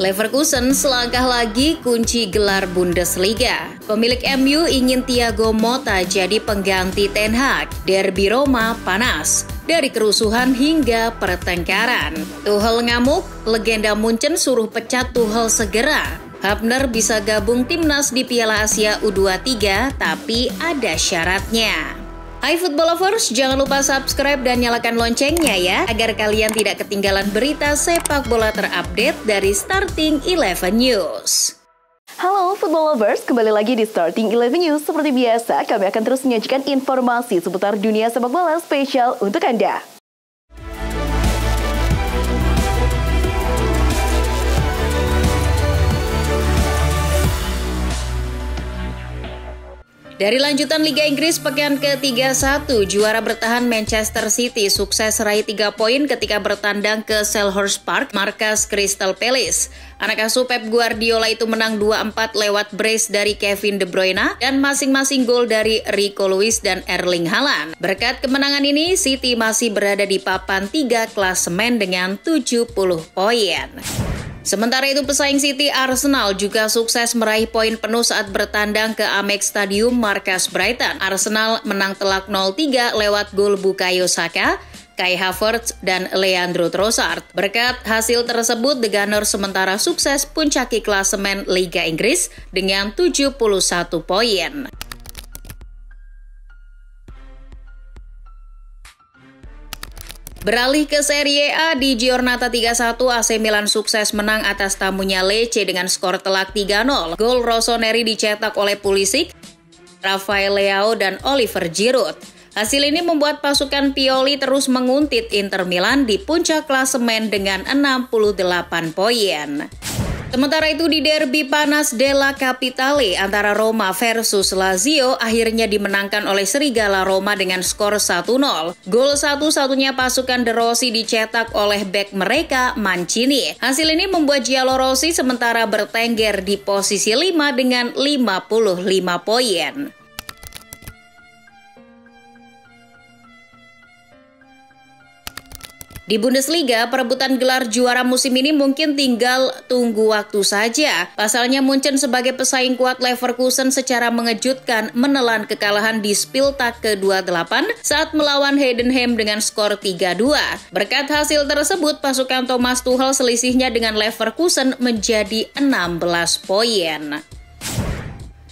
Leverkusen selangkah lagi kunci gelar Bundesliga. Pemilik MU ingin Thiago Motta jadi pengganti Ten Hag. Derby Roma panas, dari kerusuhan hingga pertengkaran. Tuchel ngamuk, legenda Munchen suruh pecat Tuchel segera. Hübner bisa gabung timnas di Piala Asia U23, tapi ada syaratnya. Hai Football Lovers, jangan lupa subscribe dan nyalakan loncengnya ya, agar kalian tidak ketinggalan berita sepak bola terupdate dari Starting 11 News. Halo Football Lovers, kembali lagi di Starting 11 News. Seperti biasa, kami akan terus menyajikan informasi seputar dunia sepak bola spesial untuk Anda. Dari lanjutan Liga Inggris pekan ke-31, juara bertahan Manchester City sukses raih 3 poin ketika bertandang ke Selhurst Park, markas Crystal Palace. Anak asuh Pep Guardiola itu menang 2-4 lewat brace dari Kevin De Bruyne dan masing-masing gol dari Rico Lewis dan Erling Haaland. Berkat kemenangan ini, City masih berada di papan 3 klasemen dengan 70 poin. Sementara itu pesaing City Arsenal juga sukses meraih poin penuh saat bertandang ke Amex Stadium markas Brighton. Arsenal menang telak 0-3 lewat gol Bukayo Saka, Kai Havertz, dan Leandro Trossard. Berkat hasil tersebut, The Gunners sementara sukses puncaki klasemen Liga Inggris dengan 71 poin. Beralih ke Serie A, di Giornata 31, AC Milan sukses menang atas tamunya Lecce dengan skor telak 3-0. Gol Rossoneri dicetak oleh Pulisic, Rafael Leao, dan Oliver Giroud. Hasil ini membuat pasukan Pioli terus menguntit Inter Milan di puncak klasemen dengan 68 poin. Sementara itu di derby panas della Capitale antara Roma versus Lazio akhirnya dimenangkan oleh Serigala Roma dengan skor 1-0. Gol satu-satunya pasukan De Rossi dicetak oleh bek mereka, Mancini. Hasil ini membuat Giallorossi sementara bertengger di posisi 5 dengan 55 poin. Di Bundesliga, perebutan gelar juara musim ini mungkin tinggal tunggu waktu saja. Pasalnya Munchen sebagai pesaing kuat Leverkusen secara mengejutkan menelan kekalahan di Spieltag ke-28 saat melawan Heidenheim dengan skor 3-2. Berkat hasil tersebut, pasukan Thomas Tuchel selisihnya dengan Leverkusen menjadi 16 poin.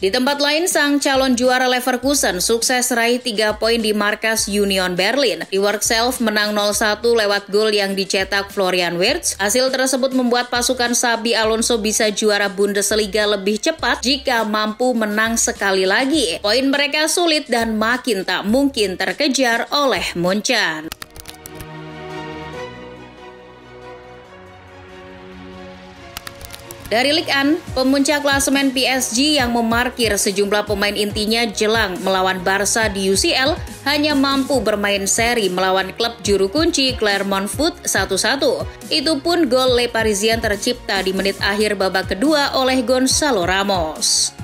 Di tempat lain, sang calon juara Leverkusen sukses raih 3 poin di markas Union Berlin. Di Workself menang 0-1 lewat gol yang dicetak Florian Wirtz. Hasil tersebut membuat pasukan Xabi Alonso bisa juara Bundesliga lebih cepat jika mampu menang sekali lagi. Poin mereka sulit dan makin tak mungkin terkejar oleh Munchen. Dari Ligue 1, pemuncak klasemen PSG yang memarkir sejumlah pemain intinya jelang melawan Barca di UCL hanya mampu bermain seri melawan klub juru kunci Clermont Foot 1-1. Itu pun gol Le Parisien tercipta di menit akhir babak kedua oleh Gonzalo Ramos.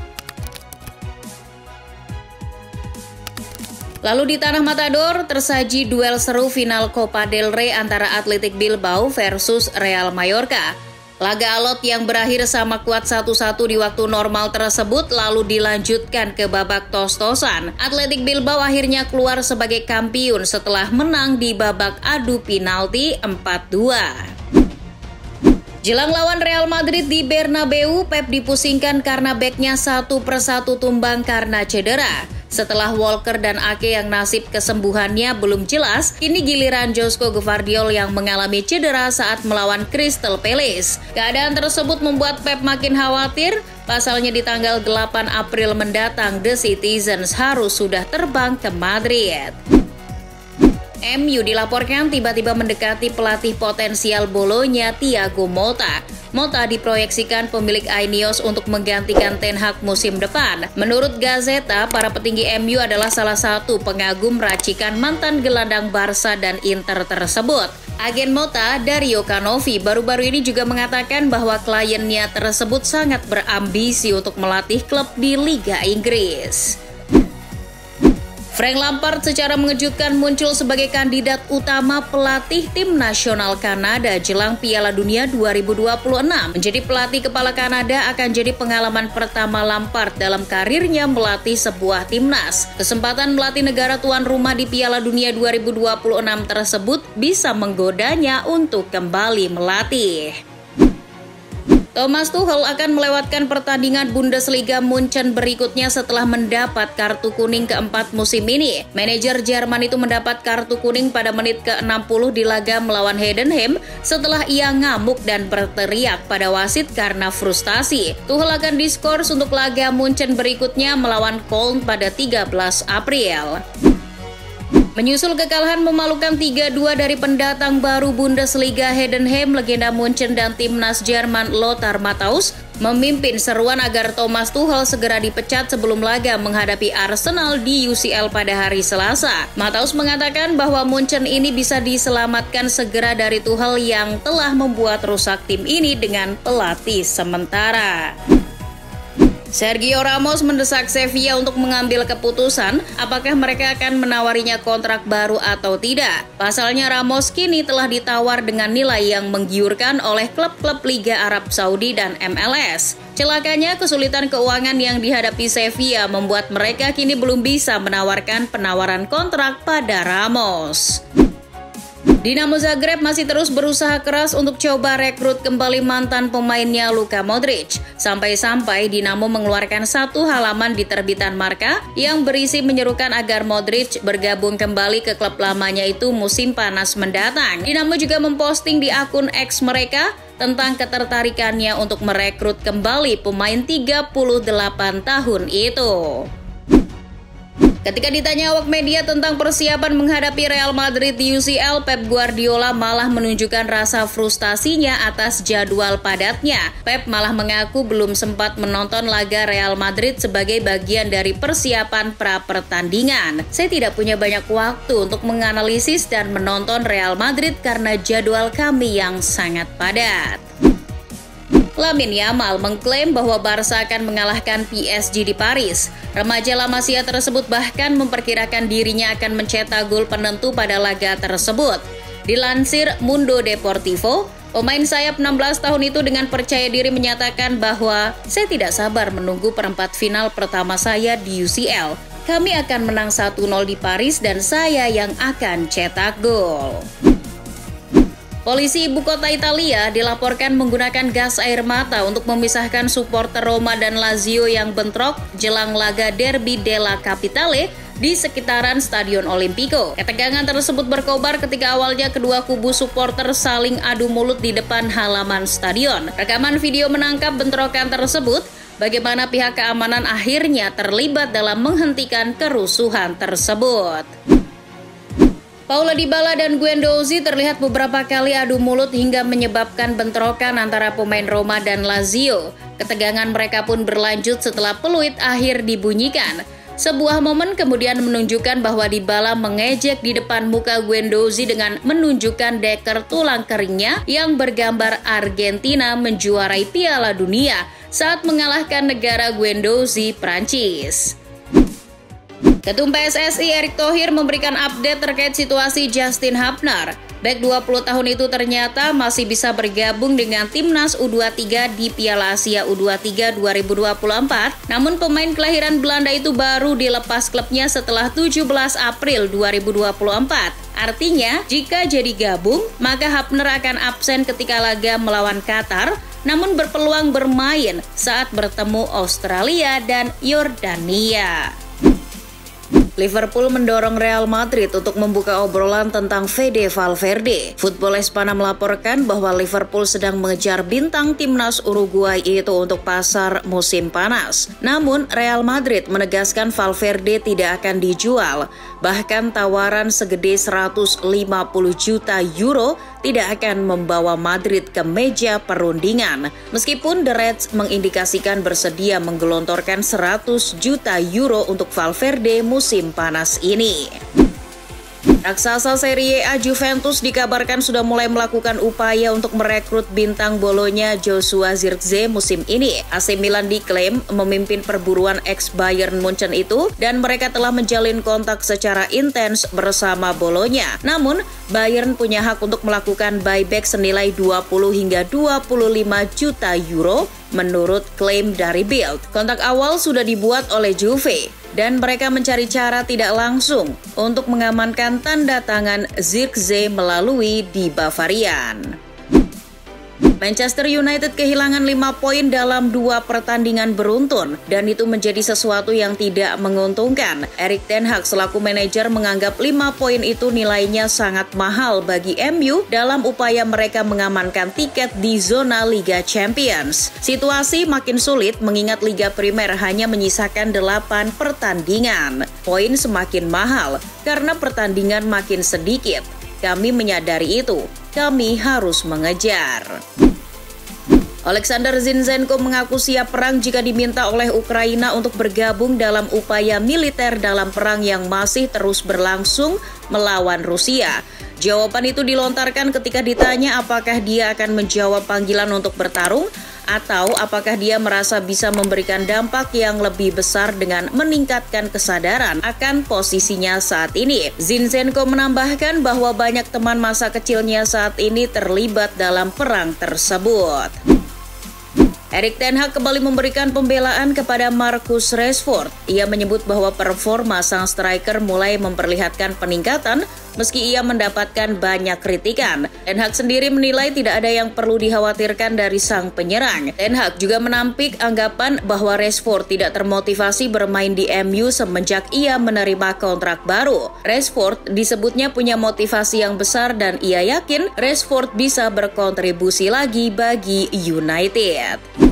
Lalu di Tanah Matador tersaji duel seru final Copa del Rey antara Athletic Bilbao versus Real Mallorca. Laga alot yang berakhir sama kuat 1-1 di waktu normal tersebut lalu dilanjutkan ke babak tos-tosan. Athletic Bilbao akhirnya keluar sebagai kampiun setelah menang di babak adu penalti 4-2. Jelang lawan Real Madrid di Bernabeu, Pep dipusingkan karena beknya satu persatu tumbang karena cedera. Setelah Walker dan Ake yang nasib kesembuhannya belum jelas, kini giliran Josko Gvardiol yang mengalami cedera saat melawan Crystal Palace. Keadaan tersebut membuat Pep makin khawatir, pasalnya di tanggal 8 April mendatang The Citizens harus sudah terbang ke Madrid. MU dilaporkan tiba-tiba mendekati pelatih potensial Bolonya Thiago Motta. Motta diproyeksikan pemilik Ineos untuk menggantikan Ten Hag musim depan. Menurut Gazeta, para petinggi MU adalah salah satu pengagum racikan mantan gelandang Barca dan Inter tersebut. Agen Motta, Dario Canovi, baru-baru ini juga mengatakan bahwa kliennya tersebut sangat berambisi untuk melatih klub di Liga Inggris. Frank Lampard secara mengejutkan muncul sebagai kandidat utama pelatih tim nasional Kanada jelang Piala Dunia 2026. Menjadi pelatih kepala Kanada akan jadi pengalaman pertama Lampard dalam karirnya melatih sebuah timnas. Kesempatan melatih negara tuan rumah di Piala Dunia 2026 tersebut bisa menggodanya untuk kembali melatih. Thomas Tuchel akan melewatkan pertandingan Bundesliga Munchen berikutnya setelah mendapat kartu kuning keempat musim ini. Manajer Jerman itu mendapat kartu kuning pada menit ke-60 di laga melawan Heidenheim setelah ia ngamuk dan berteriak pada wasit karena frustasi. Tuchel akan diskors untuk laga Munchen berikutnya melawan Köln pada 13 April. Menyusul kekalahan memalukan 3-2 dari pendatang baru Bundesliga Heidenheim, legenda Munchen dan timnas Jerman Lothar Matthäus memimpin seruan agar Thomas Tuchel segera dipecat sebelum laga menghadapi Arsenal di UCL pada hari Selasa. Matthäus mengatakan bahwa Munchen ini bisa diselamatkan segera dari Tuchel yang telah membuat rusak tim ini dengan pelatih sementara. Sergio Ramos mendesak Sevilla untuk mengambil keputusan apakah mereka akan menawarinya kontrak baru atau tidak. Pasalnya Ramos kini telah ditawar dengan nilai yang menggiurkan oleh klub-klub Liga Arab Saudi dan MLS. Celakanya kesulitan keuangan yang dihadapi Sevilla membuat mereka kini belum bisa menawarkan penawaran kontrak pada Ramos. Dinamo Zagreb masih terus berusaha keras untuk coba rekrut kembali mantan pemainnya Luka Modric. Sampai-sampai Dinamo mengeluarkan satu halaman di terbitan Marca yang berisi menyerukan agar Modric bergabung kembali ke klub lamanya itu musim panas mendatang. Dinamo juga memposting di akun X mereka tentang ketertarikannya untuk merekrut kembali pemain 38 tahun itu. Ketika ditanya awak media tentang persiapan menghadapi Real Madrid di UCL, Pep Guardiola malah menunjukkan rasa frustasinya atas jadwal padatnya. Pep malah mengaku belum sempat menonton laga Real Madrid sebagai bagian dari persiapan pra-pertandingan. Saya tidak punya banyak waktu untuk menganalisis dan menonton Real Madrid karena jadwal kami yang sangat padat. Lamine Yamal mengklaim bahwa Barca akan mengalahkan PSG di Paris. Remaja La Masia tersebut bahkan memperkirakan dirinya akan mencetak gol penentu pada laga tersebut. Dilansir Mundo Deportivo, pemain sayap 16 tahun itu dengan percaya diri menyatakan bahwa saya tidak sabar menunggu perempat final pertama saya di UCL. Kami akan menang 1-0 di Paris dan saya yang akan cetak gol. Polisi ibu kota Italia dilaporkan menggunakan gas air mata untuk memisahkan supporter Roma dan Lazio yang bentrok jelang laga Derby della Capitale di sekitaran Stadion Olimpico. Ketegangan tersebut berkobar ketika awalnya kedua kubu supporter saling adu mulut di depan halaman stadion. Rekaman video menangkap bentrokan tersebut, bagaimana pihak keamanan akhirnya terlibat dalam menghentikan kerusuhan tersebut. Paulo Dybala dan Guendouzi terlihat beberapa kali adu mulut hingga menyebabkan bentrokan antara pemain Roma dan Lazio. Ketegangan mereka pun berlanjut setelah peluit akhir dibunyikan. Sebuah momen kemudian menunjukkan bahwa Dybala mengejek di depan muka Guendouzi dengan menunjukkan deker tulang keringnya yang bergambar Argentina menjuarai Piala Dunia saat mengalahkan negara Guendouzi, Prancis. Ketum PSSI Erick Thohir memberikan update terkait situasi Justin Hapner. Bek 20 tahun itu ternyata masih bisa bergabung dengan timnas U23 di Piala Asia U23 2024. Namun pemain kelahiran Belanda itu baru dilepas klubnya setelah 17 April 2024. Artinya, jika jadi gabung, maka Hapner akan absen ketika laga melawan Qatar, namun berpeluang bermain saat bertemu Australia dan Yordania. Liverpool mendorong Real Madrid untuk membuka obrolan tentang Fede Valverde. Football Espana melaporkan bahwa Liverpool sedang mengejar bintang timnas Uruguay itu untuk pasar musim panas. Namun, Real Madrid menegaskan Valverde tidak akan dijual. Bahkan tawaran segede 150 juta euro tidak akan membawa Madrid ke meja perundingan. Meskipun The Reds mengindikasikan bersedia menggelontorkan 100 juta euro untuk Valverde musim panas ini. Raksasa Serie A Juventus dikabarkan sudah mulai melakukan upaya untuk merekrut bintang Bolonya Joshua Zirkzee musim ini. AC Milan diklaim memimpin perburuan ex-Bayern Munchen itu dan mereka telah menjalin kontak secara intens bersama Bolonya. Namun, Bayern punya hak untuk melakukan buyback senilai 20 hingga 25 juta euro menurut klaim dari Bild. Kontak awal sudah dibuat oleh Juve dan mereka mencari cara tidak langsung untuk mengamankan tanda tangan Zirkzee melalui di Bavarian. Manchester United kehilangan 5 poin dalam 2 pertandingan beruntun dan itu menjadi sesuatu yang tidak menguntungkan. Erik ten Hag selaku manajer menganggap 5 poin itu nilainya sangat mahal bagi MU dalam upaya mereka mengamankan tiket di zona Liga Champions. Situasi makin sulit mengingat Liga Primer hanya menyisakan 8 pertandingan. Poin semakin mahal karena pertandingan makin sedikit. Kami menyadari itu. Kami harus mengejar. Alexander Zinchenko mengaku siap perang jika diminta oleh Ukraina untuk bergabung dalam upaya militer dalam perang yang masih terus berlangsung melawan Rusia. Jawaban itu dilontarkan ketika ditanya apakah dia akan menjawab panggilan untuk bertarung atau apakah dia merasa bisa memberikan dampak yang lebih besar dengan meningkatkan kesadaran akan posisinya saat ini. Zinchenko menambahkan bahwa banyak teman masa kecilnya saat ini terlibat dalam perang tersebut. Erik ten Hag kembali memberikan pembelaan kepada Marcus Rashford. Ia menyebut bahwa performa sang striker mulai memperlihatkan peningkatan meski ia mendapatkan banyak kritikan. Ten Hag sendiri menilai tidak ada yang perlu dikhawatirkan dari sang penyerang. Ten Hag juga menampik anggapan bahwa Rashford tidak termotivasi bermain di MU semenjak ia menerima kontrak baru. Rashford disebutnya punya motivasi yang besar dan ia yakin Rashford bisa berkontribusi lagi bagi United.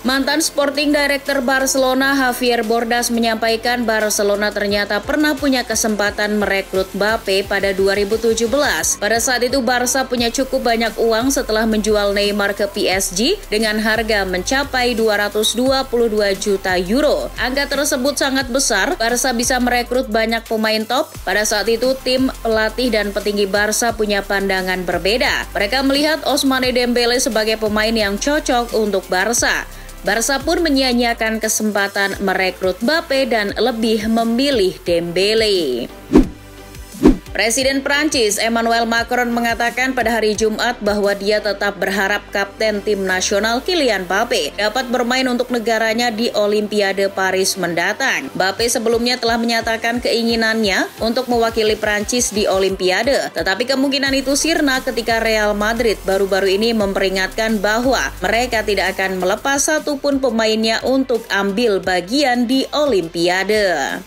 Mantan Sporting Director Barcelona Javier Bordas menyampaikan Barcelona ternyata pernah punya kesempatan merekrut Mbappe pada 2017. Pada saat itu Barca punya cukup banyak uang setelah menjual Neymar ke PSG dengan harga mencapai 222 juta euro. Angka tersebut sangat besar, Barca bisa merekrut banyak pemain top. Pada saat itu tim, pelatih dan petinggi Barca punya pandangan berbeda. Mereka melihat Ousmane Dembele sebagai pemain yang cocok untuk Barca. Barca pun menyia-nyiakan kesempatan merekrut Mbappe dan lebih memilih Dembele. Presiden Prancis Emmanuel Macron mengatakan pada hari Jumat bahwa dia tetap berharap kapten tim nasional Kylian Mbappe dapat bermain untuk negaranya di Olimpiade Paris mendatang. Mbappe sebelumnya telah menyatakan keinginannya untuk mewakili Prancis di Olimpiade, tetapi kemungkinan itu sirna ketika Real Madrid baru-baru ini memperingatkan bahwa mereka tidak akan melepas satupun pemainnya untuk ambil bagian di Olimpiade.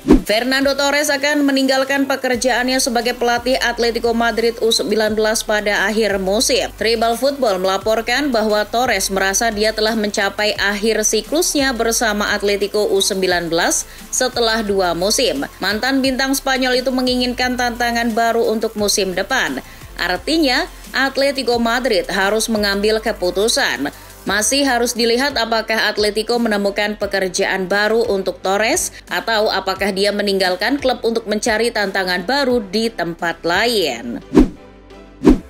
Fernando Torres akan meninggalkan pekerjaannya sebagai pelatih Atletico Madrid U19 pada akhir musim. Tribal Football melaporkan bahwa Torres merasa dia telah mencapai akhir siklusnya bersama Atletico U19 setelah 2 musim. Mantan bintang Spanyol itu menginginkan tantangan baru untuk musim depan. Artinya, Atletico Madrid harus mengambil keputusan. Masih harus dilihat apakah Atletico menemukan pekerjaan baru untuk Torres atau apakah dia meninggalkan klub untuk mencari tantangan baru di tempat lain.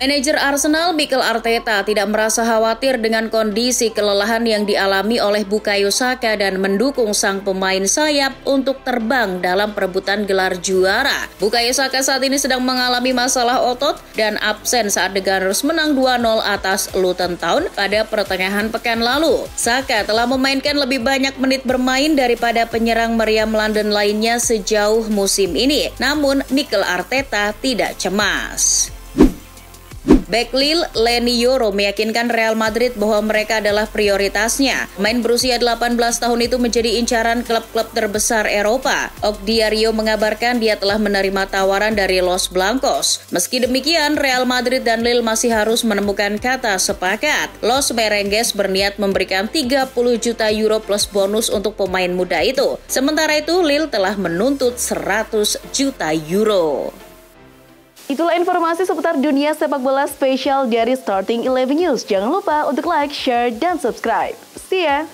Manajer Arsenal Mikel Arteta tidak merasa khawatir dengan kondisi kelelahan yang dialami oleh Bukayo Saka dan mendukung sang pemain sayap untuk terbang dalam perebutan gelar juara. Bukayo Saka saat ini sedang mengalami masalah otot dan absen saat The Gunners menang 2-0 atas Luton Town pada pertengahan pekan lalu. Saka telah memainkan lebih banyak menit bermain daripada penyerang meriam London lainnya sejauh musim ini. Namun Mikel Arteta tidak cemas. Bek Lille, Leny Yoro meyakinkan Real Madrid bahwa mereka adalah prioritasnya. Pemain berusia 18 tahun itu menjadi incaran klub-klub terbesar Eropa. Diario mengabarkan dia telah menerima tawaran dari Los Blancos. Meski demikian, Real Madrid dan Lille masih harus menemukan kata sepakat. Los Merengues berniat memberikan 30 juta euro plus bonus untuk pemain muda itu. Sementara itu, Lille telah menuntut 100 juta euro. Itulah informasi seputar dunia sepak bola spesial dari Starting 11 News. Jangan lupa untuk like, share, dan subscribe. See ya!